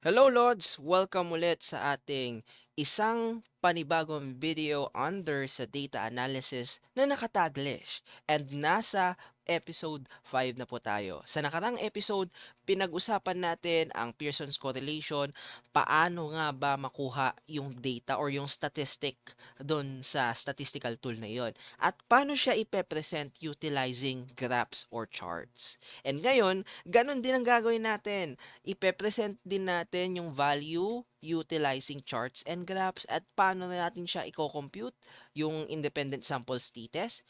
Hello Lods! Welcome ulit sa ating isang panibagong video under sa data analysis na nakataglish and nasa episode 5 na po tayo. Sa nakarang episode, pinag-usapan natin ang Pearson's correlation, paano nga ba makuha yung data or yung statistic doon sa statistical tool na yon at paano siya ipepresent utilizing graphs or charts. And ngayon, ganun din ang gagawin natin, ipe-present din natin yung value utilizing charts and graphs at paano na natin siya i-compute yung independent samples t-test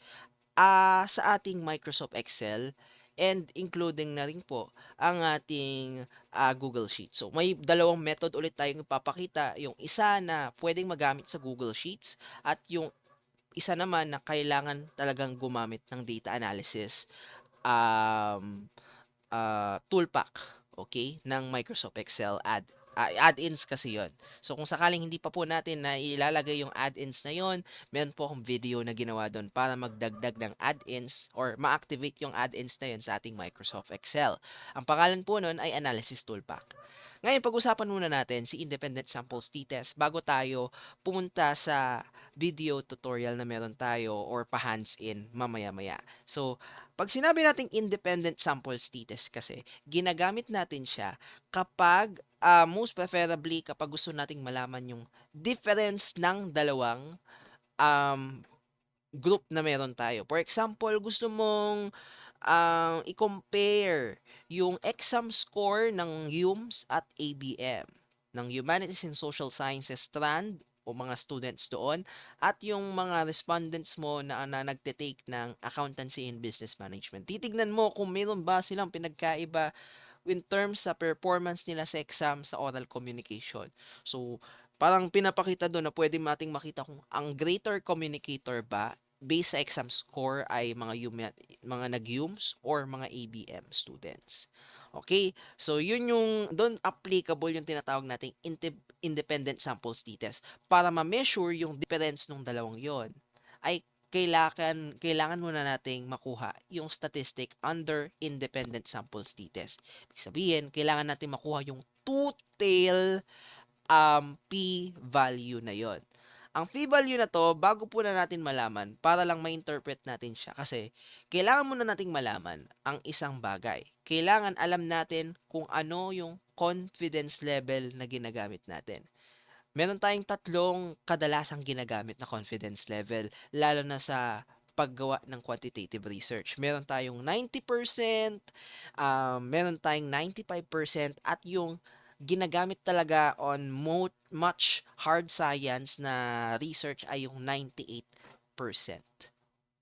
sa ating Microsoft Excel and including na rin po ang ating Google Sheets. So may dalawang method ulit tayong ipapakita, yung isa na pwedeng magamit sa Google Sheets at yung isa naman na kailangan talagang gumamit ng data analysis um, toolpack, okay, ng Microsoft Excel add-ins kasi yon. So, kung sakaling hindi pa po natin na ilalagay yung add-ins na yon, meron po akong video na ginawa doon para magdagdag ng add-ins or ma-activate yung add-ins na yon sa ating Microsoft Excel. Ang pangalan po nun ay Analysis Toolpack. Ngayon, pag-usapan muna natin si Independent Samples t-test bago tayo pumunta sa video tutorial na meron tayo or pa-hands-in mamaya-maya. So, pag sinabi nating independent samples t-test kasi, ginagamit natin siya kapag, most preferably kapag gusto nating malaman yung difference ng dalawang um, group na meron tayo. For example, gusto mong i-compare yung exam score ng UMS at ABM, ng Humanities and Social Sciences strand o mga students doon at yung mga respondents mo na nagte-take ng Accountancy and Business Management. Titignan mo kung meron ba silang pinagkaiba in terms sa performance nila sa exam sa oral communication. So, parang pinapakita doon na pwede nating makita kung ang greater communicator ba based sa exam score ay mga nag-UMS or mga ABM students. Okay? So, yun yung doon applicable yung tinatawag nating independent samples t-test para ma-measure yung difference ng dalawang yon ay kailangan muna nating makuha yung statistic under independent samples t-test. Ibig sabihin, kailangan natin makuha yung two-tail p-value na yon. Ang p-value na to, bago po na natin malaman, para lang ma-interpret natin siya. Kasi, kailangan muna nating malaman ang isang bagay. Kailangan alam natin kung ano yung confidence level na ginagamit natin. Meron tayong tatlong kadalasang ginagamit na confidence level, lalo na sa paggawa ng quantitative research. Meron tayong 90%, meron tayong 95%, at yung ginagamit talaga on much hard science na research ay yung 98%.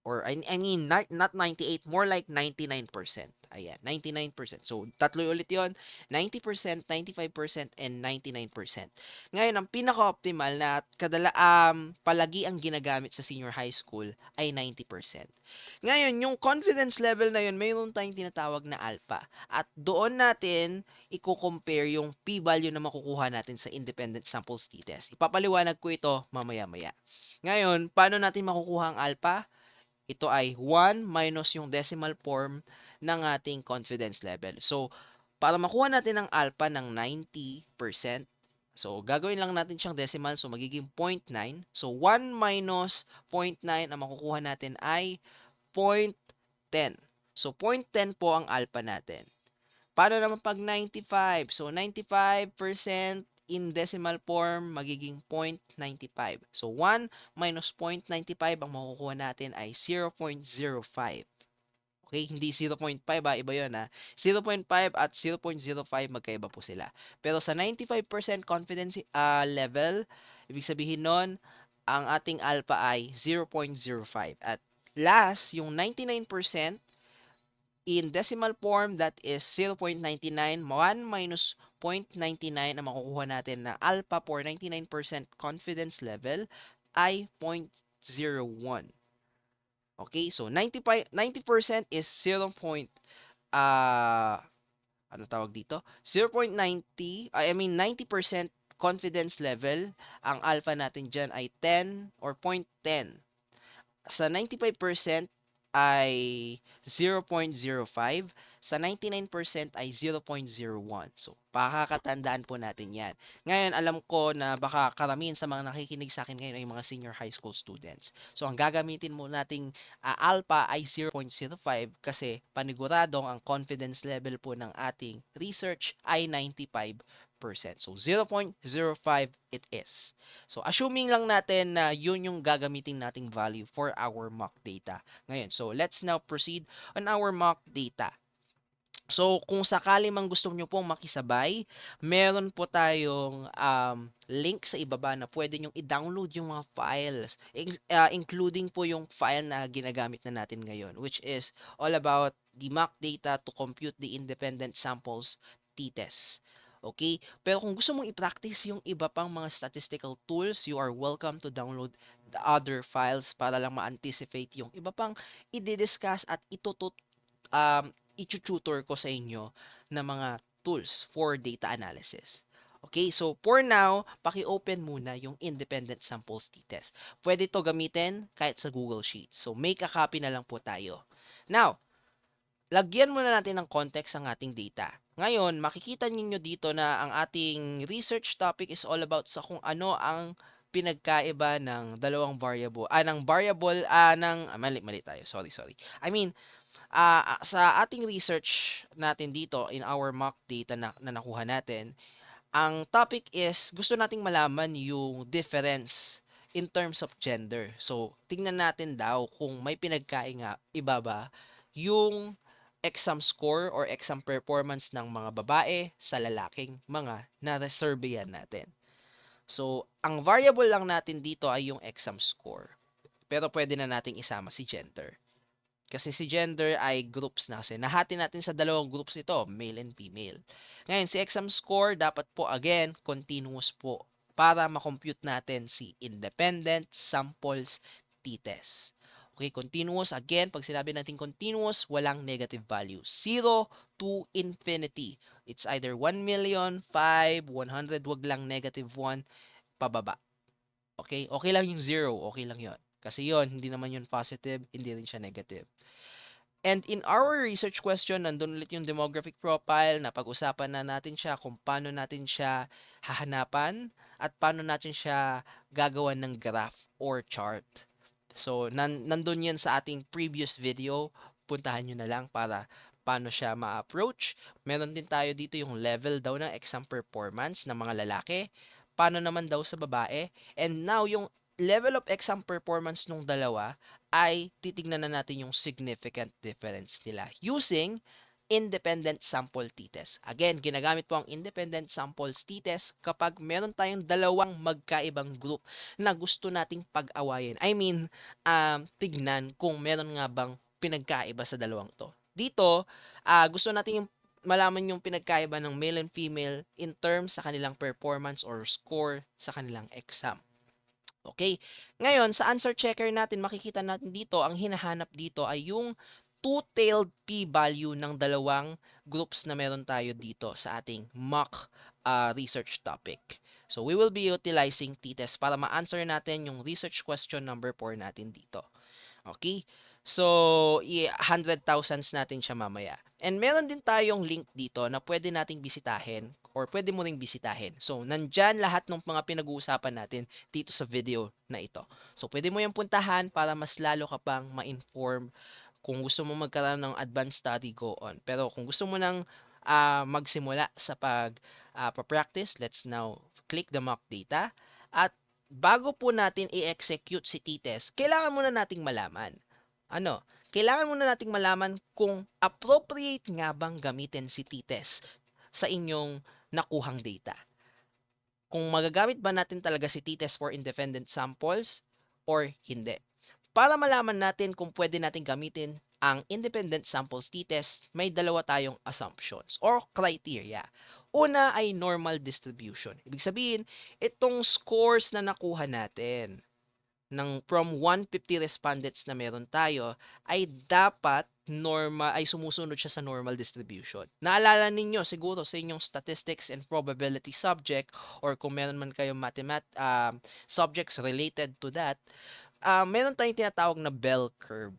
Or I mean not 98, more like 99%. Ayan, 99%. So tatlo ulit 'yon, 90%, 95% and 99%. Ngayon ang pinaka-optimal na palagi ang ginagamit sa senior high school ay 90%. Ngayon, yung confidence level na 'yon, mayroon tayong tinatawag na alpha. At doon natin i-compare yung p-value na makukuha natin sa independent samples t-test. Ipapaliwanag ko ito mamaya-maya. Ngayon, paano natin makukuha ang alpha? Ito ay 1 minus yung decimal form ng ating confidence level. So, para makuha natin ang alpha ng 90%, so gagawin lang natin siyang decimal, so magiging 0.9. So, 1 minus 0.9 ang makukuha natin ay 0.10. So, 0.10 po ang alpha natin. Paano naman pag 95? So, 95% in decimal form, magiging 0.95. So, 1 minus 0.95, ang makukuha natin ay 0.05. Okay, hindi 0.5 iba yun 0.5 at 0.05 magkaiba po sila. Pero sa 95% confidence level, ibig sabihin nun, ang ating alpha ay 0.05. At last, yung 99%, in decimal form, that is 0.99. 1 minus 0.99 ang makukuha natin na alpha for 99% confidence level ay 0.01. Okay, so 90% is 0. Ano tawag dito? 0.90, I mean 90% confidence level. Ang alpha natin dyan ay 10 or 0.10. Sa 95% ay 0.05. sa 99% ay 0.01. So, pakakatandaan po natin yan. Ngayon, alam ko na baka karamihan sa mga nakikinig sa akin ngayon ay mga senior high school students. So, ang gagamitin mo nating alpha ay 0.05 kasi paniguradong ang confidence level po ng ating research ay 95%. So, 0.05 it is. So, assuming lang natin na yun yung gagamitin nating value for our mock data. Ngayon, so let's now proceed on our mock data. So, kung sakali mang gusto nyo pong makisabay, meron po tayong link sa ibaba na pwede nyong i-download yung mga files, including po yung file na ginagamit na natin ngayon, which is all about the mock data to compute the independent samples t-test. Okay? Pero kung gusto mong i-practice yung iba pang mga statistical tools, you are welcome to download the other files para lang ma-anticipate yung iba pang i-discuss at i-tutor ko sa inyo na mga tools for data analysis. Okay, so for now, paki-open muna yung independent samples t-test. Pwede to gamitin kahit sa Google Sheets. So make a copy na lang po tayo. Now, lagyan muna natin ng context ang ating data. Ngayon, makikita ninyo dito na ang ating research topic is all about sa kung ano ang pinagkaiba ng dalawang variable, mali tayo, sorry. I mean, sa ating research natin dito in our mock data na nakuha natin, ang topic is gusto nating malaman yung difference in terms of gender. So, tingnan natin daw kung may pinagkaiba ba yung exam score or exam performance ng mga babae sa lalaking mga na-surveyan natin. So, ang variable lang natin dito ay yung exam score. Pero pwede na nating isama si gender. Kasi si gender ay groups na kasi. Nahati natin sa dalawang groups ito, male and female. Ngayon, si exam score dapat po again, continuous po para makompute natin si independent samples t-test. Okay, continuous. Again, pag sinabi natin continuous, walang negative value. 0 to infinity. It's either 1 million, 5, 100, wag lang negative 1, pababa. Okay? Okay lang yung 0. Okay lang yon. Kasi yon hindi naman yun positive, hindi rin siya negative. And in our research question, nandun ulit yung demographic profile, na pag-usapan na natin siya kung paano natin siya hahanapan at paano natin siya gagawan ng graph or chart. So, nandun yan sa ating previous video. Puntahan nyo na lang para paano siya ma-approach. Meron din tayo dito yung level daw ng exam performance ng mga lalaki. Paano naman daw sa babae. And now, yung level of exam performance nung dalawa ay titignan na natin yung significant difference nila using independent sample t-test. Again, ginagamit po ang independent samples t-test kapag meron tayong dalawang magkaibang group na gusto nating pag-awayin. I mean, tignan kung meron nga bang pinagkaiba sa dalawang to. Dito, gusto natin yung malaman yung pinagkaiba ng male and female in terms sa kanilang performance or score sa kanilang exam. Okay. Ngayon, sa answer checker natin, makikita natin dito, ang hinahanap dito ay yung two-tailed p-value ng dalawang groups na meron tayo dito sa ating mock research topic. So, we will be utilizing t-test para ma-answer natin yung research question number 4 natin dito. Okay? So, 100,000s natin siya mamaya. And meron din tayong link dito na pwede nating bisitahin or pwede mo ring bisitahin. So, nandyan lahat ng mga pinag-uusapan natin dito sa video na ito. So, pwede mo yung puntahan para mas lalo ka pang ma-inform. Kung gusto mo magkaroon ng advanced study, go on. Pero kung gusto mo nang magsimula sa pag-practice, let's now click the mock data. At bago po natin i-execute si t-test, kailangan muna nating malaman. Kailangan muna nating malaman kung appropriate nga bang gamitin si t-test sa inyong nakuhang data. Kung magagamit ba natin talaga si t-test for independent samples or hindi. Para malaman natin kung pwede natin gamitin ang independent samples t-test, may dalawa tayong assumptions or criteria. Una ay normal distribution. Ibig sabihin, itong scores na nakuha natin from 150 respondents na meron tayo ay dapat sumusunod siya sa normal distribution. Naalala ninyo siguro sa inyong statistics and probability subject or kung meron man kayong subjects related to that, meron tayong tinatawag na bell curve.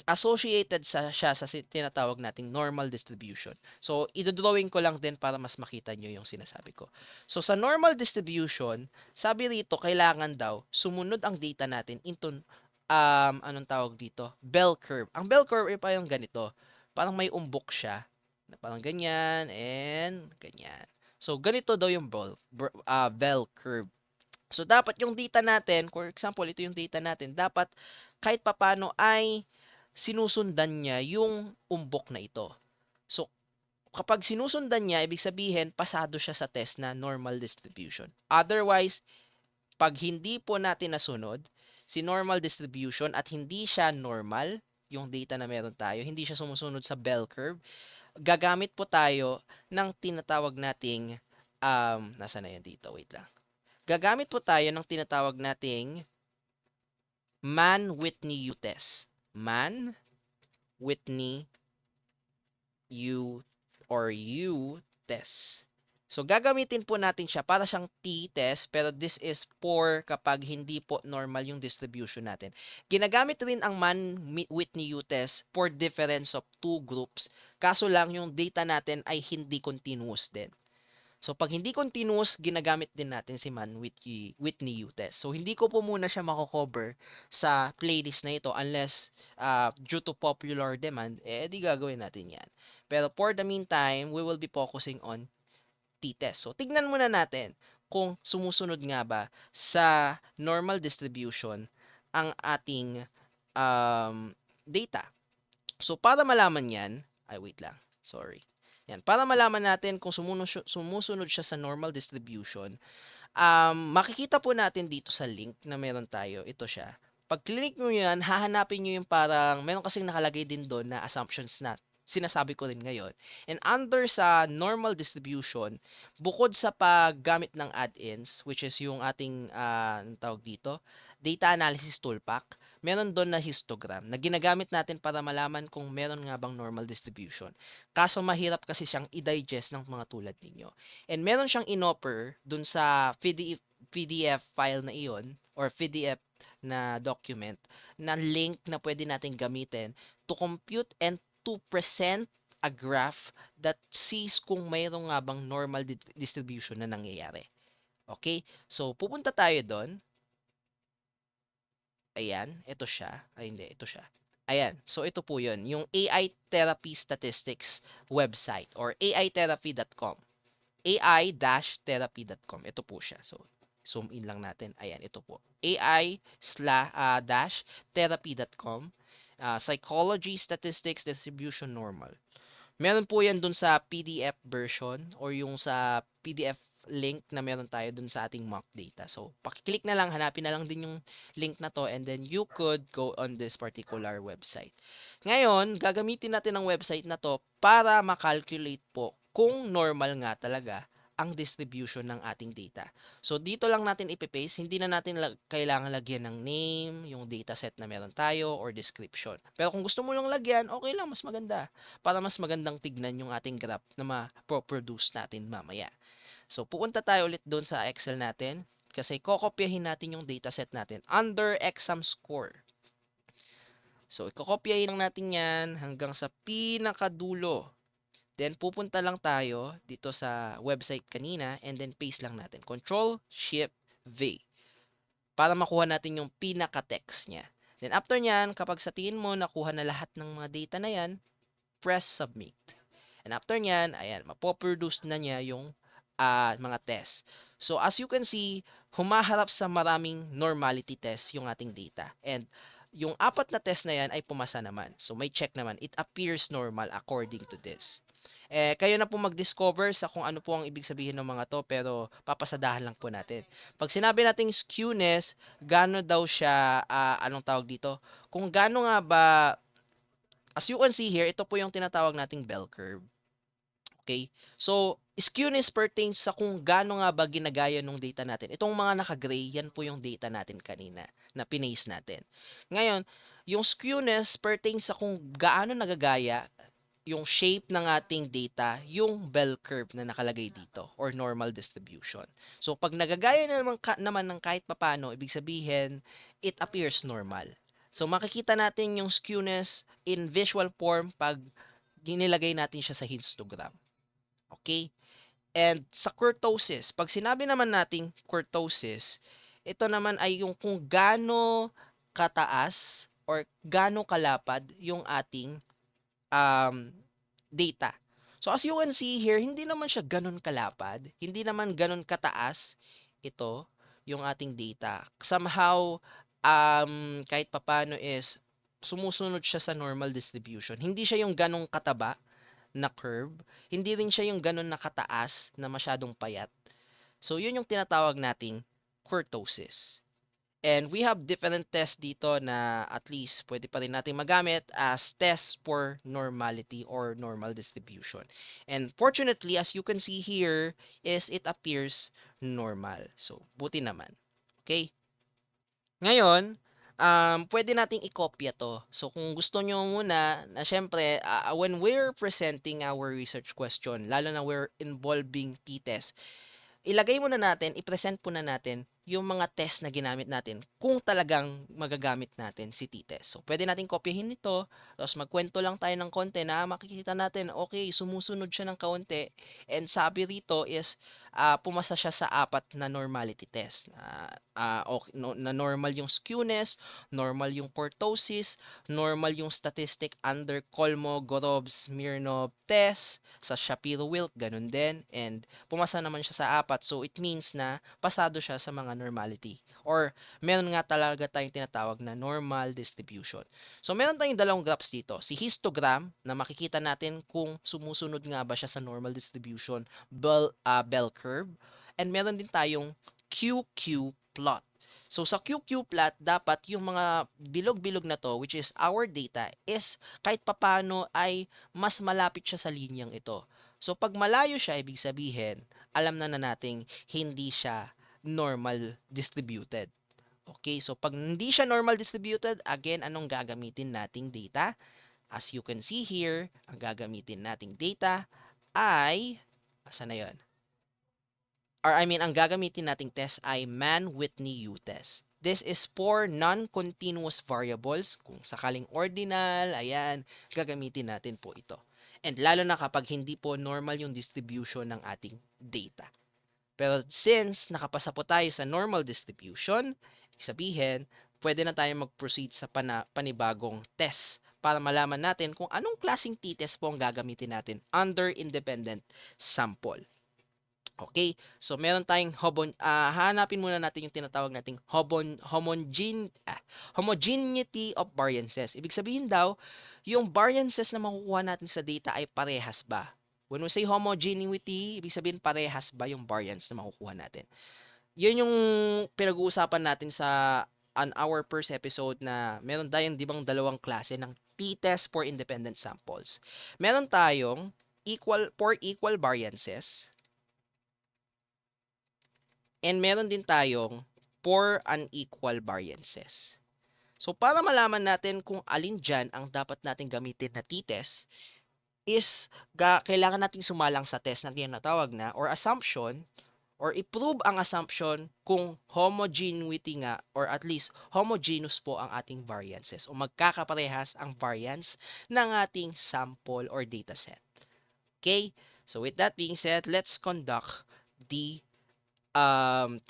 associated siya sa tinatawag nating normal distribution. So, idodrawing ko lang din para mas makita nyo yung sinasabi ko. So, sa normal distribution, sabi rito, kailangan daw sumunod ang data natin into, anong tawag dito? Bell curve. Ang bell curve ay parang ganito. Parang may umbok siya. Na parang ganyan and ganyan. So, ganito daw yung bell curve. So, dapat yung data natin, for example, ito yung data natin, dapat kahit papano ay sinusundan niya yung umbok na ito. So, kapag sinusundan niya, ibig sabihin, pasado siya sa test na normal distribution. Otherwise, pag hindi po natin nasunod, si normal distribution at hindi siya normal, yung data na meron tayo, hindi siya sumusunod sa bell curve, gagamit po tayo ng tinatawag nating, nasa na yan dito, wait lang. Gagamit po tayo ng tinatawag nating Mann-Whitney test. Mann-Whitney U test. So, gagamitin po natin siya para siyang t-test, pero this is for kapag hindi po normal yung distribution natin. Ginagamit rin ang Mann-Whitney test for difference of two groups, kaso lang yung data natin ay hindi continuous din. So, pag hindi continuous, ginagamit din natin si Mann-Whitney test. So, hindi ko po muna siya mako-cover sa playlist na ito unless due to popular demand, di gagawin natin yan. Pero for the meantime, we will be focusing on t-test. So, tignan muna natin kung sumusunod nga ba sa normal distribution ang ating data. So, para malaman yan, wait lang, sorry. Yan, para malaman natin kung sumusunod siya sa normal distribution, makikita po natin dito sa link na meron tayo, ito siya. Pag click nyo yan, hahanapin nyo yung parang, meron kasing nakalagay din doon na assumptions na sinasabi ko rin ngayon. And under sa normal distribution, bukod sa paggamit ng add-ins, which is yung ating, tawag dito, data analysis toolpack, meron doon na histogram na ginagamit natin para malaman kung meron nga bang normal distribution. Kaso mahirap kasi siyang i-digest ng mga tulad ninyo. And meron siyang inoffer dun sa PDF file na iyon or PDF na document na link na pwede natin gamitin to compute and to present a graph that sees kung mayroong nga bang normal distribution na nangyayari. Okay? So, pupunta tayo doon. Ayan, ito siya. Ay, hindi, ito siya. Ayan, so ito po yun. Yung AI Therapy Statistics website or aitherapy.com. ai-therapy.com. Ito po siya. So, zoom in lang natin. Ayan, ito po. ai-therapy.com. Psychology, Statistics, Distribution, Normal. Meron po yan dun sa PDF version or yung sa PDF link na meron tayo dun sa ating mock data. So, pakiclick na lang, hanapin na lang din yung link na to and then you could go on this particular website. Ngayon, gagamitin natin ang website na to para makalculate po kung normal nga talaga ang distribution ng ating data. So, dito lang natin ipipaste. Hindi na natin kailangan lagyan ng name, yung dataset na meron tayo, or description. Pero kung gusto mo lang lagyan, okay lang, mas maganda. Para mas magandang tignan yung ating graph na ma-produce natin mamaya. So, pupunta tayo ulit doon sa Excel natin. Kasi kokopyahin natin yung dataset natin under exam score. So, ikokopyahin lang natin yan hanggang sa pinakadulo. Then, pupunta lang tayo dito sa website kanina and then paste lang natin. Control, Shift, V. Para makuha natin yung pinaka-text niya. Then, after nyan, kapag sa tingin mo nakuha na lahat ng mga data na yan, press Submit. And after nyan, ayan, mapoproduce na niya yung mga test. So, as you can see, humaharap sa maraming normality test yung ating data. And, yung 4 na test na yan ay pumasa naman. So, may check naman. It appears normal according to this. Kayo na po mag-discover sa kung ano po ang ibig sabihin ng mga to, pero papasadahan lang po natin. Pag sinabi nating skewness, gaano daw siya, anong tawag dito? Kung gaano nga ba, as you can see here, ito po yung tinatawag nating bell curve. Okay? So, skewness pertains sa kung gaano nga ba ginagaya ng data natin. Itong mga naka-gray, yan po yung data natin kanina na pinaste natin. Ngayon, yung skewness pertains sa kung gaano nagagaya yung shape ng ating data, yung bell curve na nakalagay dito or normal distribution. So, pag nagagaya naman ng kahit papano, ibig sabihin, it appears normal. So, makikita natin yung skewness in visual form pag nilagay natin siya sa histogram. Okay? And sa kurtosis, pag sinabi naman nating kurtosis, ito naman ay yung kung gaano kataas or gaano kalapad yung ating data. So as you can see here, hindi naman siya ganun kalapad, hindi naman ganun kataas ito yung ating data. Somehow kahit papano is sumusunod siya sa normal distribution. Hindi siya yung ganong kataba na curve, hindi rin siya yung ganon na kataas na masyadong payat. So yun yung tinatawag nating kurtosis. And we have different tests dito na at least pwede pa rin natin magamit as tests for normality or normal distribution. And fortunately, as you can see here, is it appears normal. So, buti naman. Okay? Ngayon, pwede nating i-kopya to. So, kung gusto nyo muna, na syempre, when we're presenting our research question, lalo na we're involving t-test, ilagay muna natin, i-present muna natin yung mga test na ginamit natin kung talagang magagamit natin si t-test. So, pwede natin kopyahin ito, tapos magkwento lang tayo ng konti na makikita natin, okay, sumusunod siya ng kaunti, and sabi rito is, pumasa siya sa 4 na normality test. Okay, na normal yung skewness, normal yung kurtosis, normal yung statistic under Kolmogorov-Smirnov test, sa Shapiro-Wilk, ganun din, and pumasa naman siya sa 4. So, it means na pasado siya sa mga normality. Or, meron nga talaga tayong tinatawag na normal distribution. So, meron tayong dalawang graphs dito. Si histogram, na makikita natin kung sumusunod nga ba siya sa normal distribution, bell curve. And meron din tayong QQ plot. So, sa QQ plot, dapat yung mga bilog-bilog na to, which is our data, is kahit papano ay mas malapit siya sa linyang ito. So, pag malayo siya, ibig sabihin, alam na nating hindi siya normal distributed. Okay, so pag hindi siya normal distributed, again, anong gagamitin nating data? As you can see here, ang gagamitin nating data ay, asa na yun? Or I mean, ang gagamitin nating test ay Mann-Whitney U test. This is for non-continuous variables. Kung sakaling ordinal, ayan, gagamitin natin po ito. And lalo na kapag hindi po normal yung distribution ng ating data. Pero since nakapasa po tayo sa normal distribution, sabihin, pwede na tayo mag-proceed sa panibagong test para malaman natin kung anong klaseng t-test po ang gagamitin natin under independent sample. Okay, so meron tayong hanapin muna natin yung tinatawag nating homogeneity of variances. Ibig sabihin daw, yung variances na makukuha natin sa data ay parehas ba? When we say homogeneity, ibig sabihin parehas ba yung variance na makukuha natin? Yun yung pinag-uusapan natin sa on our first episode na meron tayong di bang dalawang klase ng t-test for independent samples. Meron tayong equal variances, and meron din tayong for unequal variances. So, para malaman natin kung alin dyan ang dapat natin gamitin na t-test, is kailangan nating sumalang sa test na tinatawag na or assumption or i-prove ang assumption kung homogeneity nga or at least homogeneous po ang ating variances o magkakaparehas ang variance ng ating sample or dataset. Okay? So, with that being said, let's conduct the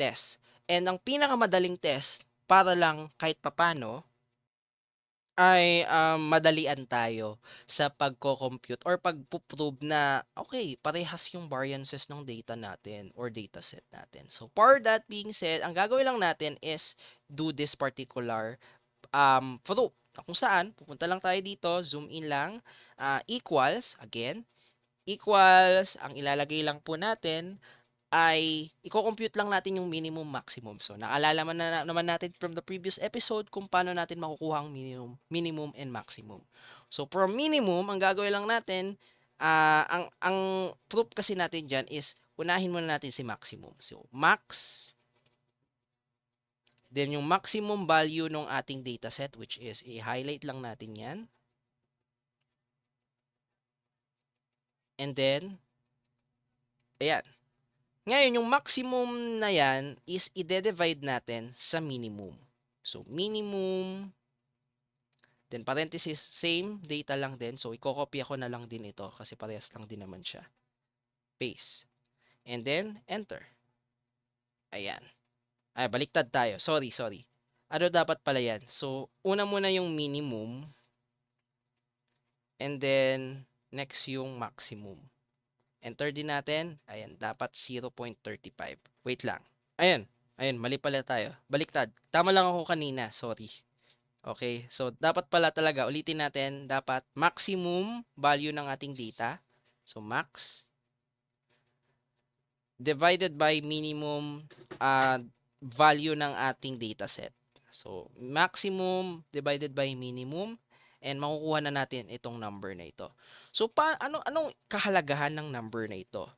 test. And ang pinakamadaling test para lang kahit papano ay madalian tayo sa pagko-compute or pagpo-prove na okay, parehas yung variances ng data natin or dataset natin. So for that being said, ang gagawin lang natin is do this particular proof. Kung saan, pupunta lang tayo dito, zoom in lang, equals, again, equals, ang ilalagay lang po natin ay i-compute lang natin yung minimum maximum. So, naalala naman natin from the previous episode kung paano natin makukuha ang minimum and maximum. So, from minimum, ang gagawin lang natin, ang proof kasi natin dyan is, unahin muna natin si maximum. So, max, then yung maximum value ng ating dataset, which is, i-highlight lang natin yan. And then, ayan. Ngayon, yung maximum na yan is i-divide natin sa minimum. So, minimum Then parenthesis, same data lang din. So, ikokopya ko na lang din ito kasi parehas lang din naman siya. Paste. And then, enter. Ayan. Ay, baliktad tayo. Sorry. Ano dapat pala yan? So, una muna yung minimum. And then, next yung maximum. Enter din natin. Ayan, dapat 0.35. Wait lang. Ayan. Mali pala tayo. Baliktad. Tama lang ako kanina. Sorry. Okay, so dapat pala talaga, ulitin natin, dapat maximum value ng ating data. So, max divided by minimum value ng ating dataset. So, maximum divided by minimum and makukuha na natin itong number na ito. So, anong kahalagahan ng number na ito?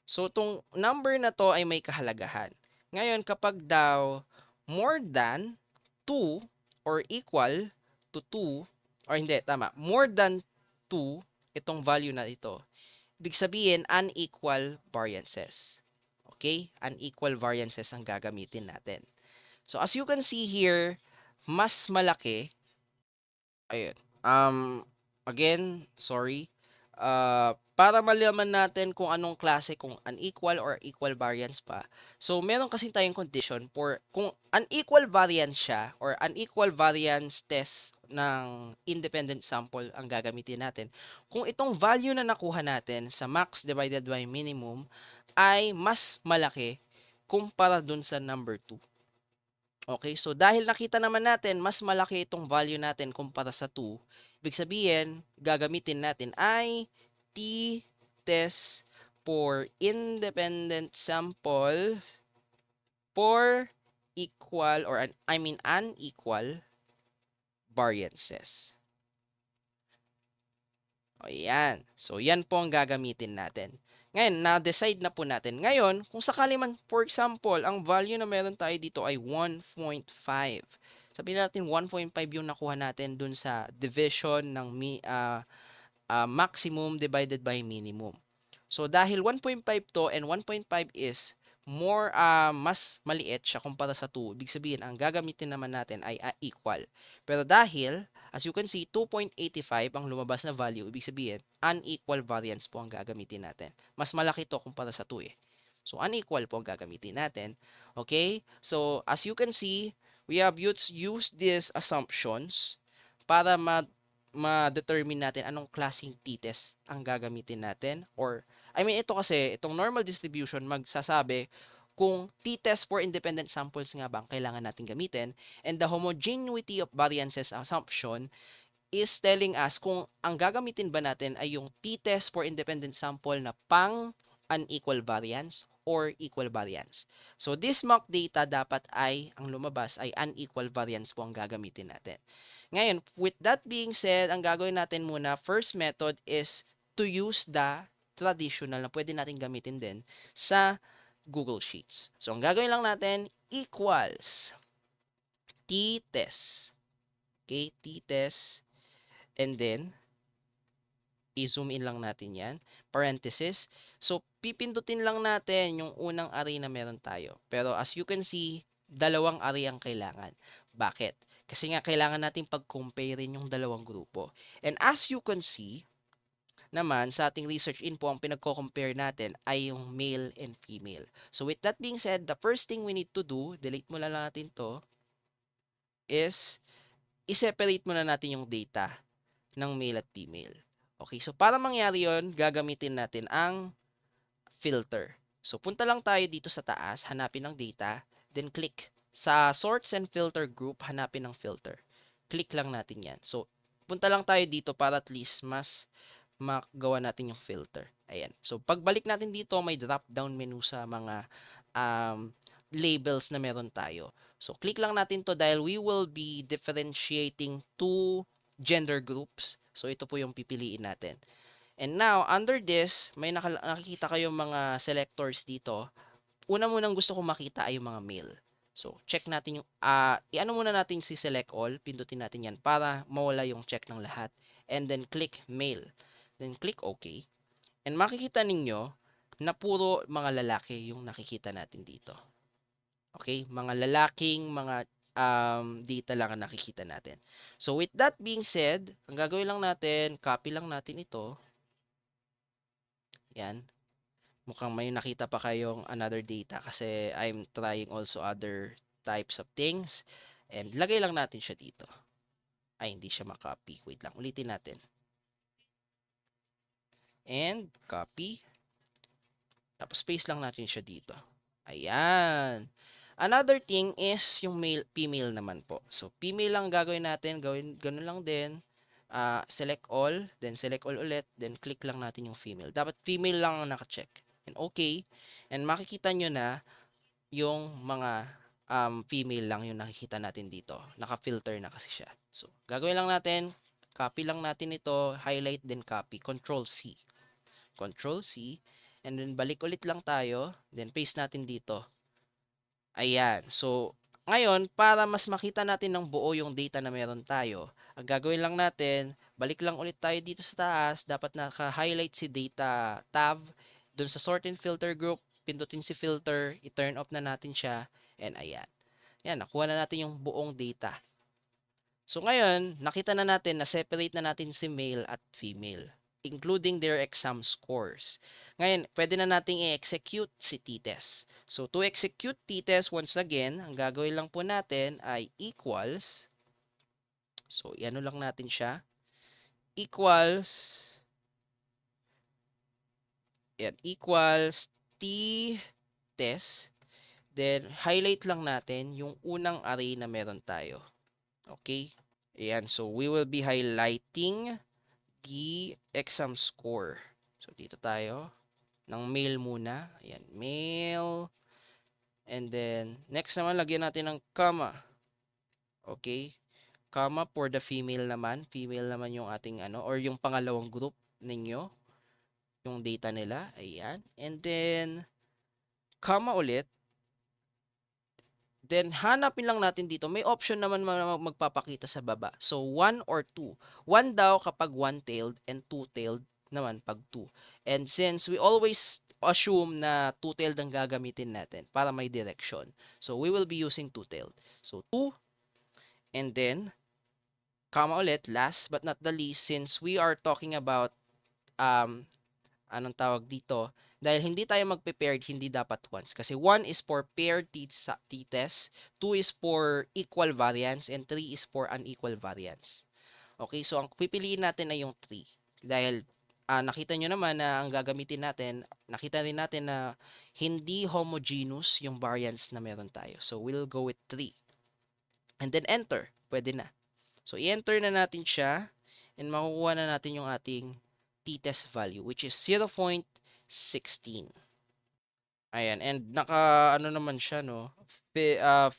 So, itong number na to ay may kahalagahan. Ngayon, kapag daw more than 2 or equal to 2, or hindi, tama, more than 2, itong value na ito, ibig sabihin, unequal variances. Okay? Unequal variances ang gagamitin natin. So, as you can see here, mas malaki, ayun, again, sorry, para malaman natin kung anong klase, kung unequal or equal variance pa. So, meron kasi tayong condition for kung unequal variance siya or unequal variance test ng independent sample ang gagamitin natin. Kung itong value na nakuha natin sa max divided by minimum ay mas malaki kumpara dun sa number 2. Okay, so dahil nakita naman natin mas malaki itong value natin kumpara sa 2, ibig sabihin, gagamitin natin ay t-test for independent sample for equal or unequal variances. O yan. So yan po ang gagamitin natin. Ngayon, na-decide na po natin. Ngayon, kung sakali man, for example, ang value na meron tayo dito ay 1.5. Sabihin natin 1.5 yung nakuha natin dun sa division ng maximum divided by minimum. So, dahil 1.5 to and 1.5 is more, mas maliit siya kumpara sa 2, ibig sabihin, ang gagamitin naman natin ay equal. Pero dahil, as you can see, 2.85 ang lumabas na value, ibig sabihin, unequal variance po ang gagamitin natin. Mas malaki to kumpara sa 2 eh. So, unequal po ang gagamitin natin. Okay? So, as you can see, we have used these assumptions para ma-determine natin anong klaseng t-test ang gagamitin natin. Or, ito kasi, itong normal distribution magsasabi kung t-test for independent samples nga ba ang kailangan natin gamitin. And the homogeneity of variances assumption is telling us kung ang gagamitin ba natin ay yung t-test for independent sample na pang unequal variance or equal variance. So, this mock data dapat ay, ang lumabas ay unequal variance po ang gagamitin natin. Ngayon, with that being said, ang gagawin natin muna, first method is to use the traditional na pwede natin gamitin din sa Google Sheets. So, ang gagawin lang natin, equals t-test. Okay, t-test. And then, i-zoom in lang natin yan. Parenthesis. So, pipindutin lang natin yung unang array na meron tayo. Pero as you can see, dalawang array ang kailangan. Bakit? Kasi nga, kailangan natin pag-comparein yung dalawang grupo. And as you can see, naman, sa ating research info, ang pinagko-compare natin ay yung male and female. So, with that being said, the first thing we need to do, delete muna lang natin to, is, i-separate muna natin yung data ng male at female. Okay, so para mangyari yon, gagamitin natin ang filter. So, punta lang tayo dito sa taas, hanapin ang data, then click. Sa sorts and filter group, hanapin ang filter. Click lang natin yan. So, punta lang tayo dito para at least mas magawa natin yung filter. Ayan. So, pagbalik natin dito, may drop-down menu sa mga labels na meron tayo. So, click lang natin to dahil we will be differentiating two gender groups. So, ito po yung pipiliin natin. And now, under this, may nakikita kayong mga selectors dito. Una munang gusto kong makita ay yung mga male. So, check natin yung, i-ano muna natin si select all, pindutin natin yan para mawala yung check ng lahat. And then, click male. Then, click OK. And makikita ninyo na puro mga lalaki yung nakikita natin dito. Okay? Mga lalaking, mga data lang ang nakikita natin. So, with that being said, ang gagawin lang natin, copy lang natin ito. Yan. Mukhang may nakita pa kayong another data kasi I'm trying also other types of things. And lagay lang natin siya dito. Ay, hindi siya makopy. Wait lang, ulitin natin. And copy. Tapos paste lang natin siya dito. Ayan. Another thing is yung male, female naman po. So, female lang gagawin natin. Ganun lang din. Select all. Then, select all ulit. Then, click lang natin yung female. Dapat female lang ang nakacheck. And okay. And makikita nyo na yung mga female lang yung nakikita natin dito. Naka-filter na kasi siya. So, gagawin lang natin. Copy lang natin ito. Highlight, then copy. Control C. Control C. And then, balik ulit lang tayo. Then, paste natin dito. Ayan. So, ngayon, para mas makita natin ng buo yung data na meron tayo, ang gagawin lang natin, balik lang ulit tayo dito sa taas. Dapat naka-highlight si data tab. Dun sa sort and filter group, pindutin si filter, i-turn off na natin siya. And ayan. Ayan, nakuha na natin yung buong data. So ngayon, nakita na natin na separate na natin si male at female, including their exam scores. Ngayon, pwede na nating i-execute si t-test. So to execute t-test, once again, ang gagawin lang po natin ay equals. So, iano lang natin siya. Equals. Yan, equals t-test. Then, highlight lang natin yung unang array na meron tayo. Okay? Ayan, so we will be highlighting the exam score. So, dito tayo. Ng male muna. Ayan, male. And then, next naman, lagyan natin ng comma. Okay? Comma for the female naman. Female naman yung ating ano, or yung pangalawang group ninyo. Yung data nila. Ayan. And then, comma ulit. Then, hanapin lang natin dito. May option naman magpapakita sa baba. So, 1 or 2. 1 daw kapag one-tailed and two-tailed naman pag 2. And since we always assume na two-tailed ang gagamitin natin para may direction. So, we will be using two-tailed. So, 2 and then, comma ulit, last but not the least, since we are talking about anong tawag dito, dahil hindi tayo magpe-paired, hindi dapat once. Kasi 1 is for paired t-test, 2 is for equal variance, and 3 is for unequal variance. Okay, so ang pipiliin natin ay yung 3. Dahil nakita nyo naman na ang gagamitin natin, nakita rin natin na hindi homogeneous yung variance na meron tayo. So, we'll go with 3. And then enter. Pwede na. So, i-enter na natin siya, and makukuha na natin yung ating t-test value, which is 0.16. Ayan, and naka ano naman siya, no? 5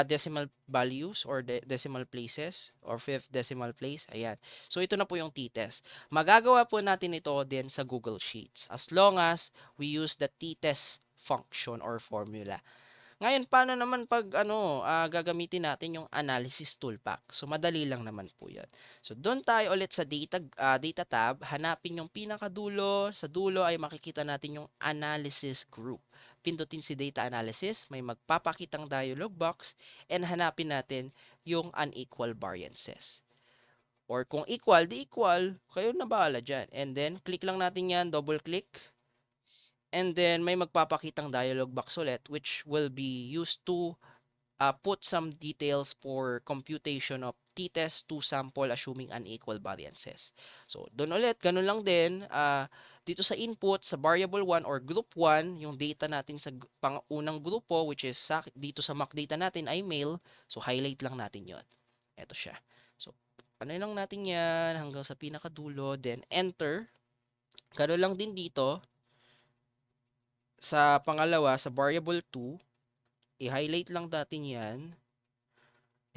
decimal values or decimal places or 5th decimal place. Ayan. So ito na po yung t-test. Magagawa po natin ito din sa Google Sheets as long as we use the t-test function or formula. Ngayon, paano naman pag gagamitin natin yung analysis toolpack? So, madali lang naman po yan. So, doon tayo ulit sa data tab. Hanapin yung pinakadulo. Sa dulo ay makikita natin yung analysis group. Pindutin si data analysis. May magpapakitang dialog box. And hanapin natin yung unequal variances. Or kung equal, di equal. Kayo na bahala dyan. And then, click lang natin yan. Double click. And then, may magpapakitang dialog box ulit which will be used to put some details for computation of t-test to sample assuming unequal variances. So, doon ulit, ganun lang din. Dito sa input, sa variable 1 or group 1, yung data natin sa unang grupo which is dito sa mock data natin ay male. So, highlight lang natin yon. Ito siya. So, ano lang natin yan hanggang sa pinakadulo. Then, enter. Ganun lang din dito. Sa pangalawa, sa variable 2, i-highlight lang natin yan.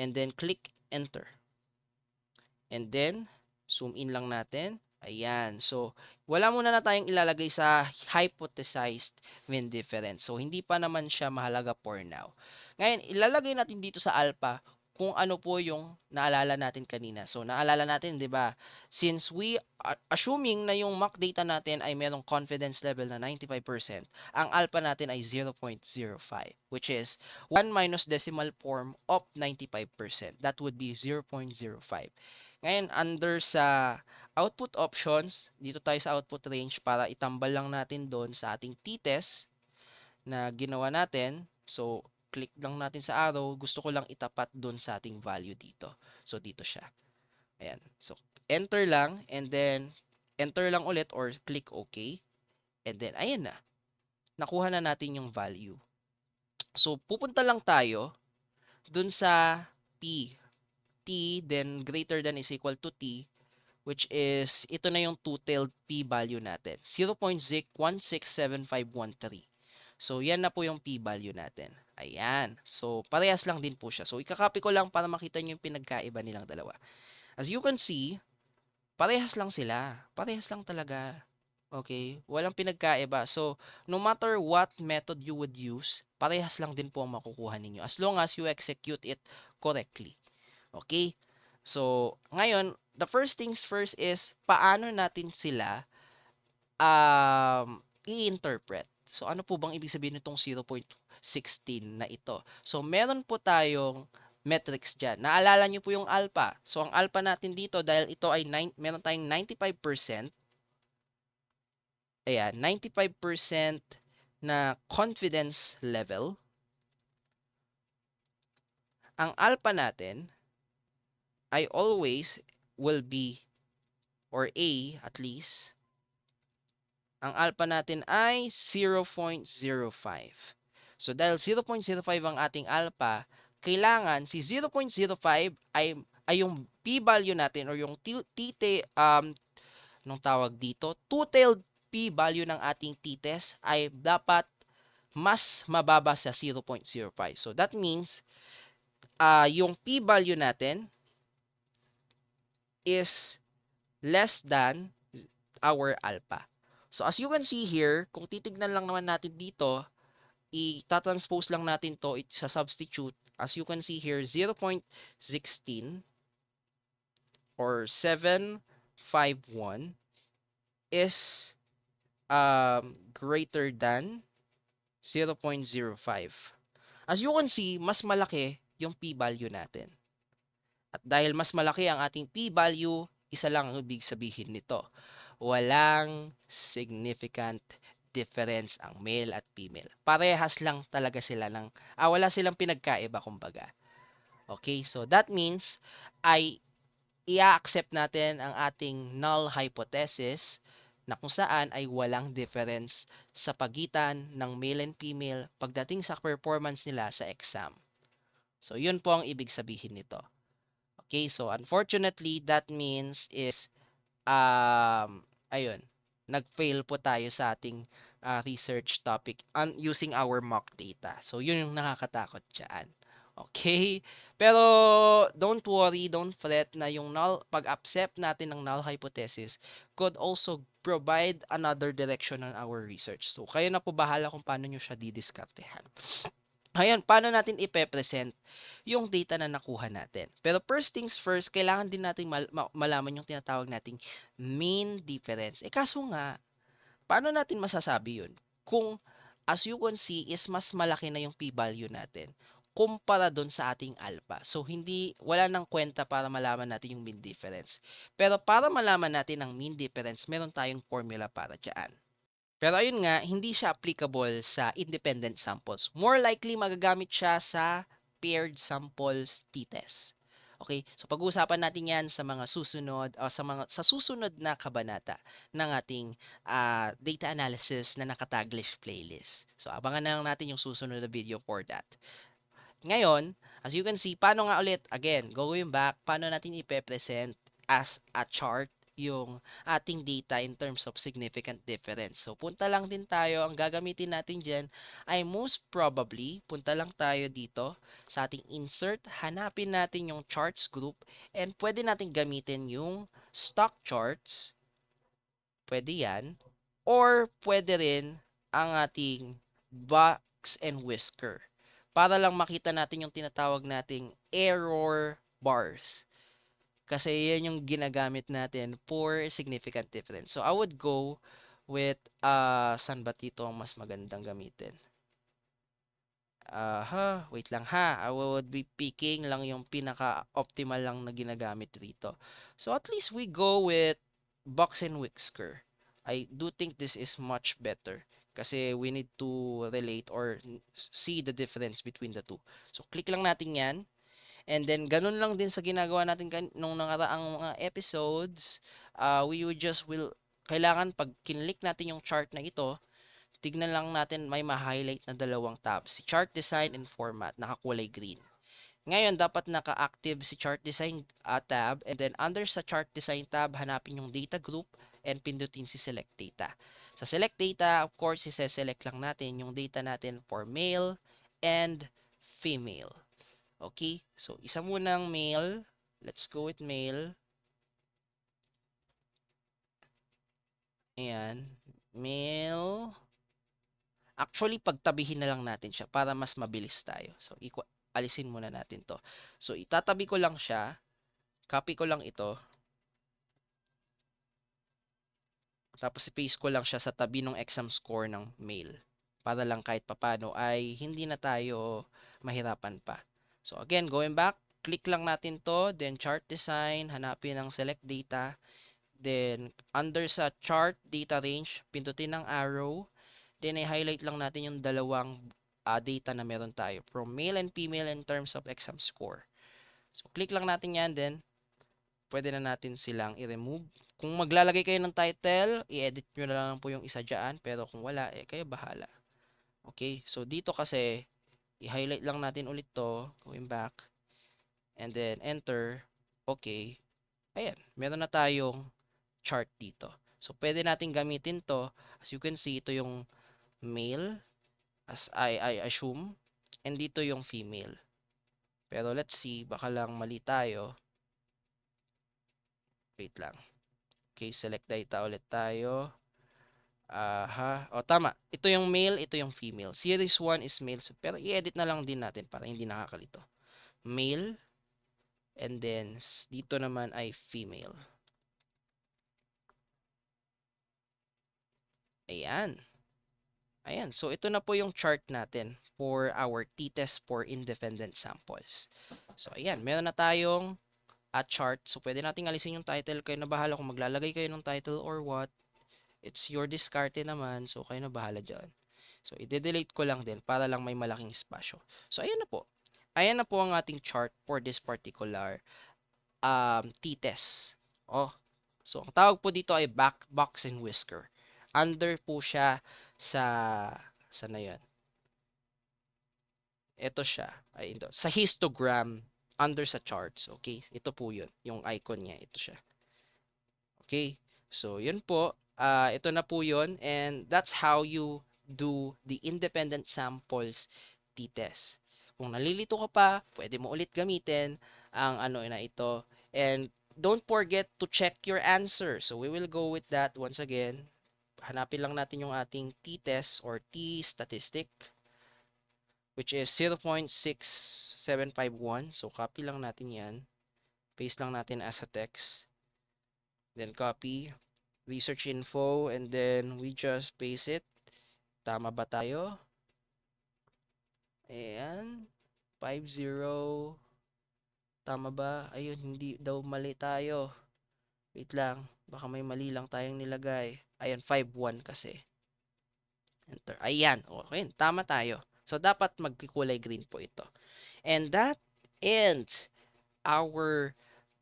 And then, click enter. And then, zoom in lang natin. Ayan. So, wala muna na tayong ilalagay sa hypothesized mean difference. So, hindi pa naman siya mahalaga for now. Ngayon, ilalagay natin dito sa alpha kung ano po yung naalala natin kanina. So, naalala natin, di ba, since we assuming na yung mock data natin ay merong confidence level na 95%, ang alpha natin ay 0.05, which is 1 minus decimal form of 95%. That would be 0.05. Ngayon, under sa output options, dito tayo sa output range para itambal lang natin doon sa ating t-test na ginawa natin. So, click lang natin sa arrow. Gusto ko lang itapat doon sa ating value dito. So, dito siya. Ayan. So, enter lang and then enter lang ulit or click OK. And then, ayan na. Nakuha na natin yung value. So, pupunta lang tayo doon sa P. T, then greater than is equal to T, which is, ito na yung two-tailed p-value natin. 0.167513. So, yan na po yung p-value natin. Ayan. So, parehas lang din po siya. So, ikakopy ko lang para makita nyo yung pinagkaiba nilang dalawa. As you can see, parehas lang sila. Parehas lang talaga. Okay? Walang pinagkaiba. So, no matter what method you would use, parehas lang din po ang makukuha ninyo as long as you execute it correctly. Okay? So, ngayon, the first things first is paano natin sila i-interpret. So, ano po bang ibig sabihin nitong 0.16 na ito? So, meron po tayong metrics dyan. Naalala nyo po yung alpha. So, ang alpha natin dito, dahil ito ay meron tayong 95%, ayan, 95% na confidence level. Ang alpha natin ay always will be, or A at least, ang alpha natin ay 0.05. So, dahil 0.05 ang ating alpha, kailangan si 0.05 ay yung p-value natin or yung nung tawag dito, two-tailed p-value ng ating t-test ay dapat mas mababa sa 0.05. So, that means, yung p-value natin is less than our alpha. So, as you can see here, kung titignan lang naman natin dito, i-transpose lang natin to sa substitute. As you can see here, 0.16 or 751 is greater than 0.05. As you can see, mas malaki yung p-value natin. At dahil mas malaki ang ating p-value, isa lang ang ibig sabihin nito. Walang significant difference ang male at female. Parehas lang talaga sila wala silang pinagkaiba kumbaga. Okay, so that means ay i-accept natin ang ating null hypothesis na kung saan ay walang difference sa pagitan ng male and female pagdating sa performance nila sa exam. So, yun po ang ibig sabihin nito. Okay, so unfortunately, that means is, ayun, nag-fail po tayo sa ating research topic using our mock data. So, yun yung nakakatakot dyan. Okay? Pero, don't worry, don't fret na yung pag-accept natin ng null hypothesis could also provide another direction on our research. So, kayo na po bahala kung paano nyo siya didiskartehan. Ayan, paano natin ipe-present yung data na nakuha natin. Pero first things first, kailangan din natin malaman yung tinatawag nating mean difference. Kaso nga, paano natin masasabi yun? Kung, as you can see, is mas malaki na yung p-value natin kumpara doon sa ating alpha. So, wala nang kwenta para malaman natin yung mean difference. Pero para malaman natin ang mean difference, meron tayong formula para dyan. Pero ayun nga, hindi siya applicable sa independent samples. More likely, magagamit siya sa paired samples t-test. Okay? So, pag-uusapan natin yan sa mga susunod, o sa susunod na kabanata ng ating data analysis na naka-taglish playlist. So, abangan na lang natin yung susunod na video for that. Ngayon, as you can see, paano nga ulit, again, going back, paano natin ipe-present as a chart yung ating data in terms of significant difference. So, punta lang din tayo. Ang gagamitin natin dyan ay most probably, punta lang tayo dito sa ating insert. Hanapin natin yung charts group and pwede natin gamitin yung stock charts. Pwede yan. Or pwede rin ang ating box and whisker. para lang makita natin yung tinatawag nating error bars. Kasi yan yung ginagamit natin for significant difference. So I would go with saan ba dito ang mas magandang gamitin? Wait lang ha. I would be picking lang yung pinaka-optimal lang na ginagamit rito. So at least we go with Box and Whisker. I do think this is much better kasi we need to relate or see the difference between the two. So click lang natin yan. And then ganun lang din sa ginagawa natin nung nakaraang mga episodes. We would just will kailangan pag kinlik natin yung chart na ito, tignan lang natin may ma-highlight na dalawang tabs. Si Chart Design and Format, nakakulay green. Ngayon, dapat naka-active si Chart Design tab, and then under sa Chart Design tab, hanapin yung Data Group and pindutin si Select Data. Sa Select Data, of course, ise-select lang natin yung data natin for male and female. Okay? So, isa munang male. Let's go with male. Ayan. Male. Actually, pagtabihin na lang natin siya para mas mabilis tayo. So, alisin muna natin to. So, itatabi ko lang siya. Copy ko lang ito. Tapos, i-paste ko lang siya sa tabi ng exam score ng mail. Para lang kahit papano ay hindi na tayo mahirapan pa. So, again, going back, click lang natin to. Then, chart design. Hanapin ang select data. Then, under sa chart data range, pindutin ng arrow. Then, i-highlight lang natin yung dalawang data na meron tayo from male and female in terms of exam score. So, click lang natin yan. Then, pwede na natin silang i-remove. Kung maglalagay kayo ng title, i-edit nyo na lang po yung isa dyan. Pero kung wala, kayo bahala. Okay? So, dito kasi, i-highlight lang natin ulit to. Going back. And then, enter. Okay. Ayan. Meron na tayong chart dito. So, pwede natin gamitin to. As you can see, ito yung male, as I assume, and dito yung female. Pero let's see, baka lang mali tayo. Wait lang. Okay, select data ulit tayo. O tama. Ito yung male, ito yung female. Series 1 is male, pero i-edit na lang din natin para hindi nakakalito. Male, and then dito naman ay female. Ayan. Ayan, so ito na po yung chart natin for our t-test for independent samples. So ayan, meron na tayong chart. So pwede nating alisin yung title. Kayo na bahala kung maglalagay kayo ng title or what. It's your diskarte naman. So kayo na bahala dyan. So i-delete ko lang din para lang may malaking espasyo. So ayan na po. Ayan na po ang ating chart for this particular t-test. So ang tawag po dito ay box and whisker. Under po siya sa na yun. Ito siya. Sa histogram, under sa charts. Okay? Ito po yun. Yung icon niya. Ito siya. Okay? So, yun po. Ito na po yun. And that's how you do the independent samples t-test. Kung nalilito ka pa, pwede mo ulit gamitin ang ano na ito. And don't forget to check your answer. So, we will go with that once again. Hanapin lang natin yung ating t-test or t-statistic, which is 0.6751. So, copy lang natin yan. Paste lang natin as a text. Then, copy. Research info. And then, we just paste it. Tama ba tayo? Ayan. 50. Tama ba? Ayun, hindi daw mali tayo. Wait lang. Baka may mali lang tayong nilagay. Ayan, 51 kasi. Enter. Ayan. Okay, tama tayo. So, dapat magkikulay green po ito. And that ends our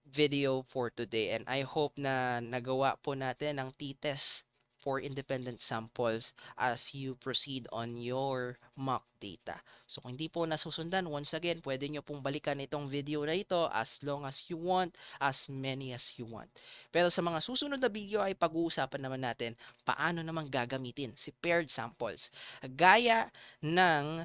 video for today. And I hope na nagawa po natin ang t-test for independent samples as you proceed on your mock data. So, kung hindi po nasusundan, once again, pwede nyo pong balikan itong video na ito as long as you want, as many as you want. Pero sa mga susunod na video ay pag-uusapan naman natin paano naman gagamitin si paired samples. Gaya ng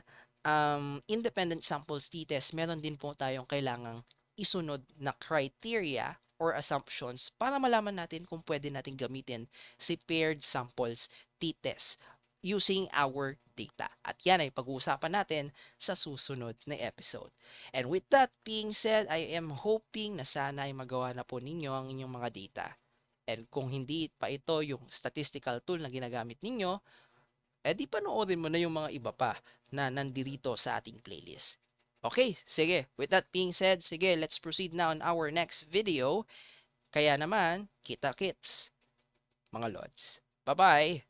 independent samples t-test, meron din po tayong kailangang isunod na criteria or assumptions para malaman natin kung pwede natin gamitin si paired samples t-test using our data. At yan ay pag-uusapan natin sa susunod na episode. And with that being said, I am hoping na sana ay magawa na po ninyo ang inyong mga data. And kung hindi pa ito yung statistical tool na ginagamit ninyo, di panoorin mo na yung mga iba pa na nandirito sa ating playlist. Okay, sige. With that being said, sige, let's proceed now on our next video. Kaya naman, kita-kits, mga lods. Bye-bye!